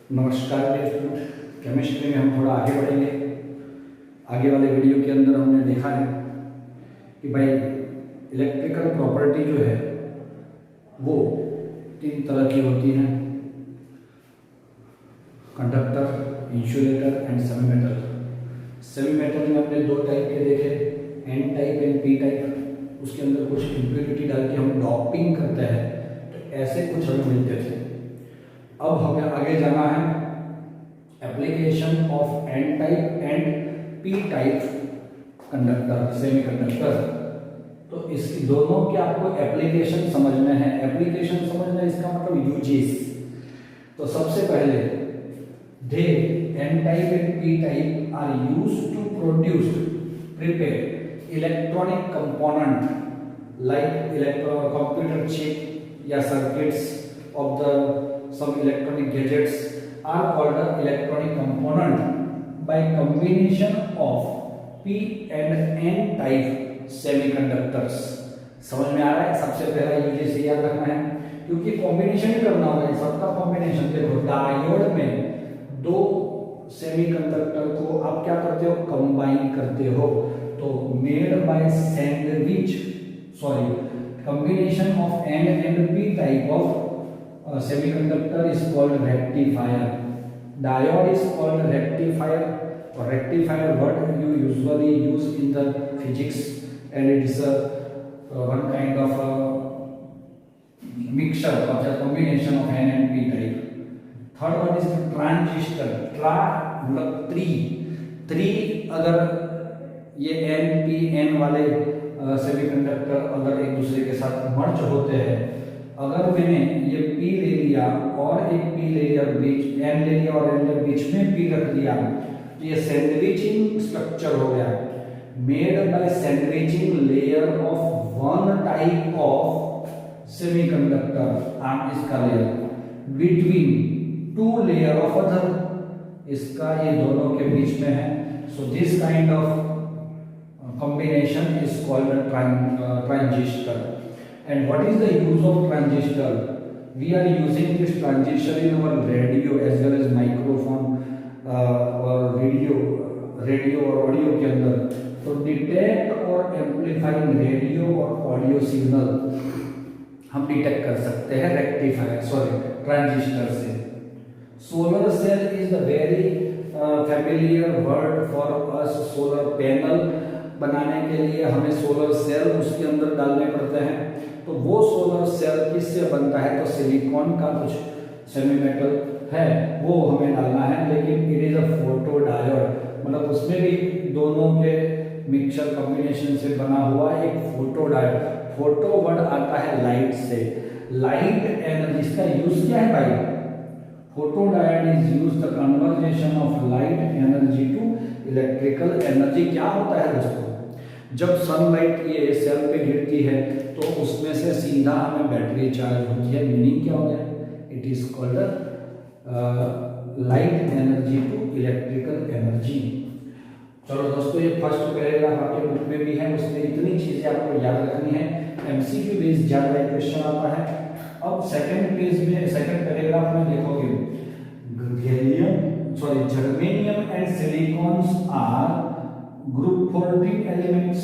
नमस्कार dear student, chemistry में हम थोड़ा आगे बढ़ेंगे। आगे वाले वीडियो के अंदर हमने देखा है कि भाई इलेक्ट्रिकल प्रॉपर्टी जो है वो तीन तरह की होती हैं: conductor, insulator and semi metal. Semi metal में हमने दो टाइप के देखे, N type and P type. उसके अंदर कुछ इम्प्योरिटी डाल के हम डॉपिंग करते हैं, तो ऐसे कुछ हमें मिलते थे। अब हमें आगे जाना है application of N type and P type conductor, semiconductor. तो इसकी दोनों के आपको एप्लीकेशन समझना है। एप्लीकेशन समझना इसका मतलब यूजेस। तो सबसे पहले they N type and P type are used to produce prepare electronic component like computer chip या circuits of some electronic gadgets are called electronic component by combination of P and N type semiconductors। समझ में आ रहा है? सबसे पहला uses से याद रखना है, क्योंकि कॉम्बिनेशन ही करना होगा। सबका कॉम्बिनेशन देखो, डायोड में दो सेमीकंडक्टर को आप क्या करते हो? कंबाइन करते हो। तो made by sandwich combination of N and P type of semiconductor is called rectifier. Diode is called rectifier, or rectifier word you usually use in the physics, and it is one kind of mixture of the combination of N and P type. Third one is transistor. मतलब three अगर ये N P N वाले semiconductor अगर एक दूसरे के साथ मर्ज होते हैं, अगर मैंने ये P ले लिया और एक P ले लिया, बीच N ले लिया और N बीच में P रख दिया, तो ये सैंडविचिंग स्ट्रक्चर हो गया। Made by sandwiching layer of one type of semiconductor आम इसका layer between two layer of other, इसका ये दोनों के बीच में है। So this kind of combination is called a transistor. And what is the use of transistor? We are using this transistor in our radio as well as microphone और radio और audio के अंदर। तो डिटेक्ट और amplifying radio और audio signal हम detect कर सकते हैं ट्रांजिस्टर से। Solar cell is the very familiar word for us. Solar panel बनाने के लिए हमें सोलर सेल उसके अंदर डालने पड़ते हैं। तो वो सोलर सेल किससे बनता है? तो सिलिकॉन का कुछ सेमी मेटल है वो हमें डालना है, लेकिन it is a photo diode, मतलब उसमें भी दोनों के मिक्सचर कॉम्बिनेशन से बना हुआ एक फोटो डायोड। फोटो वर्ड आता है लाइट से। लाइट एनर्जी, इसका यूज क्या है भाई? Photodiode is use the conversion of light energy to electrical energy. क्या होता है दोस्तों? जब सनलाइट ये सेल पे गिरती है तो उसमें से सीधा हमें बैटरी चार्ज होती है। मीनिंग क्या हो गया? It is called light energy to electrical energy. चलो दोस्तों, ये फर्स्ट पैराग्राफ आपके बुक में भी है, उसमें इतनी चीजें आपको याद रखनी है। एमसीक्यू बेस्ड ज्यादा क्वेश्चन आता है। अब सेकंड पैराग्राफ में देखोगे, germanium and silicons are group 14 elements.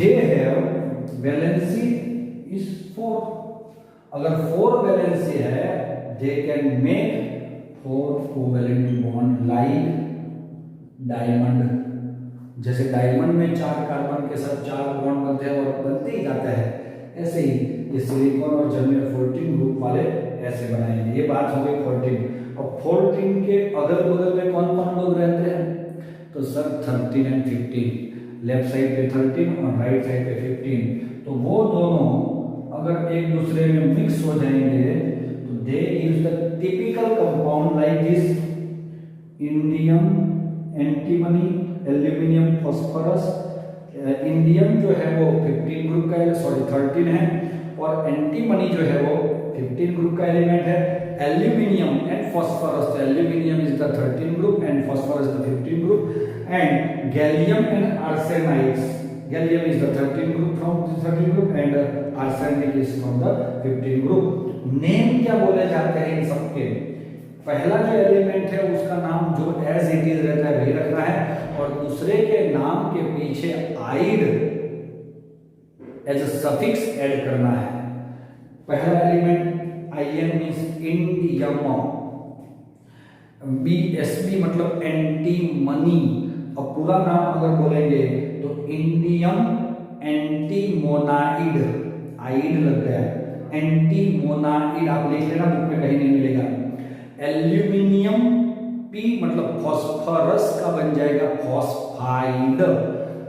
They have valency is 4. अगर 4 valency है, they can make 4 covalent bond like diamond। जैसे डायमंड में 4 कार्बन के साथ 4 बॉन्ड बनते हैं और बनते ही जाता है, ऐसे ही ये सिलिकॉन और जर्मेनियम 14 ग्रुप वाले ऐसे बनाएंगे। ये बात हो गई 14। और 14 के अगल बगल में कौन कौन लोग रहते हैं? तो सर 13 एंड 15, लेफ्ट साइड पे 13 और राइट साइड पे 15। तो वो दोनों अगर एक दूसरे में मिक्स हो जाएंगे तो they use the typical compound like this: indium, antimony, aluminium, phosphorus. Indium जो है वो 15 ग्रुप का 13 है, और एंटीमनी जो है वो 15 ग्रुप का एलिमेंट है। Aluminium and phosphorus, aluminium is the 13 group and phosphorus the 15 group. And gallium and arsenides, gallium is the 13 group from the 13 group and arsenic is from the 15 group. Name क्या बोले जाते हैं इन सबके? पहला जो element है उसका नाम जो एज इट इज रहता है वही रखना है, और दूसरे के नाम के पीछे आइड एज अ सफिक्स ऐड करना है। पहला element IN means indium, BSB मतलब एंटी मनी। अब पूरा नाम अगर बोलेंगे तो इंडियम एंटीमोनाइड, आइड लग गया, एंटीमोनाइड आप लिख लेना, बुक में कहीं नहीं मिलेगा। एल्यूमिनियम P मतलब फॉस्फोरस का बन जाएगा फॉस्फाइड,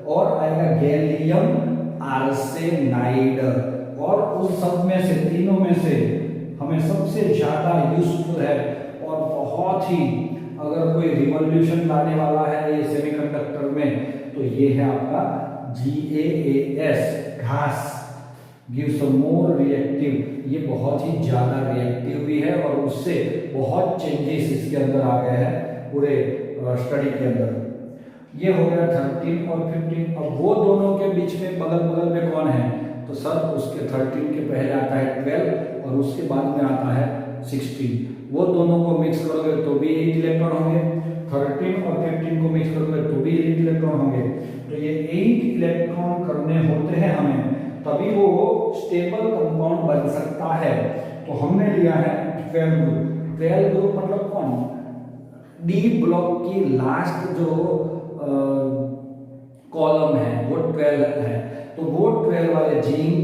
और आएगा गैलियम आर्सेनाइड। और उस सब में से, तीनों में से हमें सबसे ज्यादा यूजफुल है और बहुत ही, अगर कोई रिवॉल्यूशन लाने वाला है ये सेमीकंडक्टर में, तो ये है आपका GAAS, घास, गिव्स मोर रिएक्टिव। ये बहुत ही ज्यादा रिएक्टिव भी है और उससे बहुत चेंजेस इसके अंदर आ गए हैं पूरे स्टडी के अंदर। ये हो गया 13 और 15। अब वो दोनों के बीच में बगल बगल में कौन है? तो सर उसके 13 के पहले आता है 12 और उसके बाद में आता है 16। वो दोनों को मिक्स करोगे तो भी 8 इलेक्ट्रॉन होंगे, 13 और 15 को मिक्स करोगे तो भी 8 इलेक्ट्रॉन होंगे। तो ये 8 इलेक्ट्रॉन करने होते हैं हमें, तभी वो स्टेबल कंपाउंड बन सकता है। तो हमने लिया है 12 ग्रुप। 12 ग्रुप मतलब कौन? डी ब्लॉक की लास्ट जो कॉलम है वो 12 है। तो वो 12 वाले जिंक,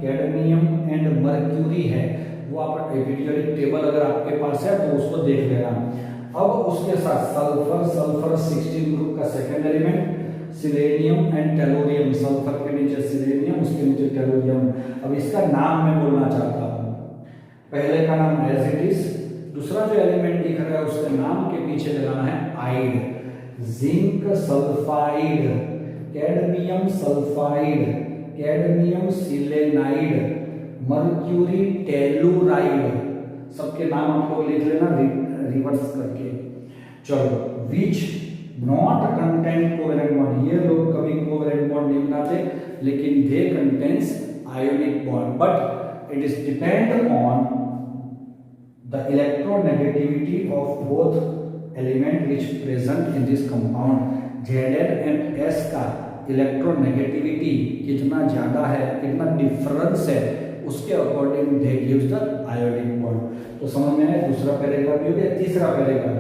कैडमियम एंड मर्क्यूरी है। वो आप पीरियोडिक टेबल अगर आपके पास है तो उसको देख लेना। अब उसके साथ सल्फर 16 ग्रुप का second element, selenium and tellurium. Sulphur के नीचे सिलेनियम, उसके नीचे टेलोरियम। अब इसका नाम मैं बोलना चाहता हूँ। पहले का नाम एज इट इज, दूसरा जो एलिमेंट दिख रहा है उसके नाम के पीछे लगाना है ide. Zinc sulphide, cadmium sulphide, cadmium selenide, mercury telluride. सबके नाम आप लोग लिख लेना रिवर्स करके। चलो, which not content covalent bond. ये लोग कभी कोवेलेंट बॉन्ड नहीं बनाते, लेकिन they contains ionic bond, but it is depend on the electronegativity of both element which present in this compound. Zn and S का इलेक्ट्रोनेगेटिविटी कितना ज्यादा है, कितना डिफरेंस है, उसके according they gives the ionic bond. तो समझ में आया? दूसरा पैराग्राफ भी हो गया। तीसरा पैराग्राफ,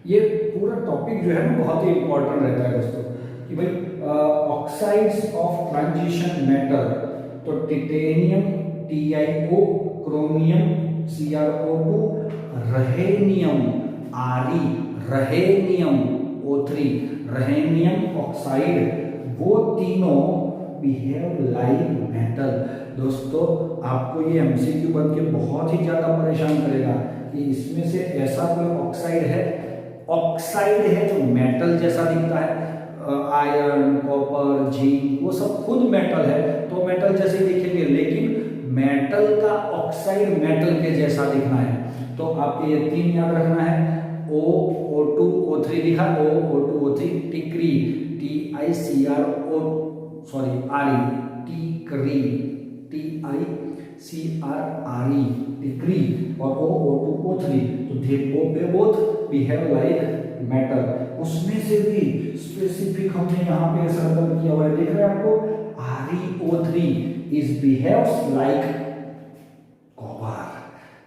ये पूरा टॉपिक जो है ना बहुत ही इंपॉर्टेंट रहता है दोस्तों, कि भाई ऑक्साइड्स ऑफ ट्रांजिशन मेटल। तो titanium TiO, chromium CrO2, rhenium Re, rhenium O3, rhenium oxide, वो तीनों बिहेव लाइक मेटल। दोस्तों आपको ये MCQ बन के बहुत ही ज्यादा परेशान करेगा कि इसमें से ऐसा कोई ऑक्साइड है जो मेटल जैसा दिखता है। आयरन, कॉपर, जिंक वो सब खुद मेटल है तो मेटल जैसे दिखेंगे, लेकिन मेटल का ऑक्साइड मेटल के जैसा दिखना है। तो आपके ये 3 याद रखना है। O2 O3 लिखा, O2 O3, टिक्री TiCrO, sorry Re, टिक्री TiCrRe, टिक्री, और O2 O3। तो they both behave like metal. उसमें से भी स्पेसिफिक हमने यहाँ पे सर्कल किया हुआ है, देख रहे हैं आपको? ReO3 is behaves like copper,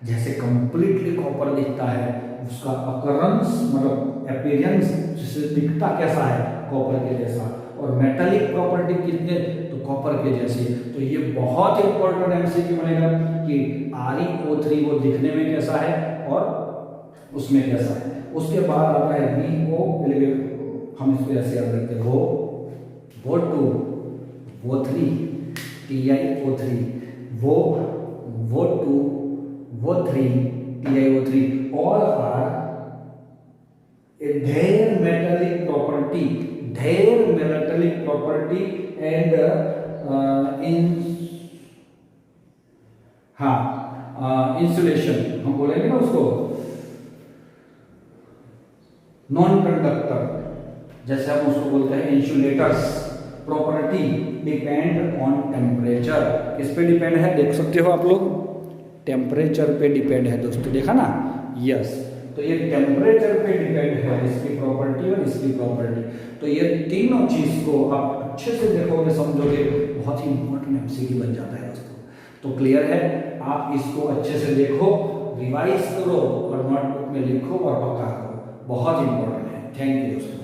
जैसे कंप्लीटली कॉपर दिखता है। उसका अकरेंस मतलब अपीयरेंस जिससे दिखता कैसा है? कॉपर के जैसा। और मेटालिक प्रॉपर्टी कितने? तो कॉपर के जैसी। तो ये बहुत इंपॉर्टेंट MCQ बनेगा कि ReO3 वो दिखने में कैसा है और उसमें कैसा है। उसके बाद आता है VO, हम इसको ऐसे याद रखते हैं, वो2 वो3 TiO3, वो2 वो3 TiO3, all are their metallic property and insulation हम बोलेंगे ना उसको, नॉन कंडक्टर जैसे हम उसको बोलते हैं insulators property depend on temperature. किस पे डिपेंड है देख सकते हो आप लोग, टेम्परेचर पे डिपेंड है दोस्तों, देखा ना, यस। तो ये टेम्परेचर पे डिपेंड है, इसकी प्रॉपर्टी और इसकी प्रॉपर्टी। तो ये तीनों चीज को आप अच्छे से देखोगे, समझोगे, बहुत ही इंपॉर्टेंट एमसीक्यू बन जाता है दोस्तों। तो क्लियर है, आप इसको अच्छे से देखो, रिवाइज करो और नोटबुक में लिखो और पक्का करो, बहुत इंपॉर्टेंट है। थैंक यू दोस्तों।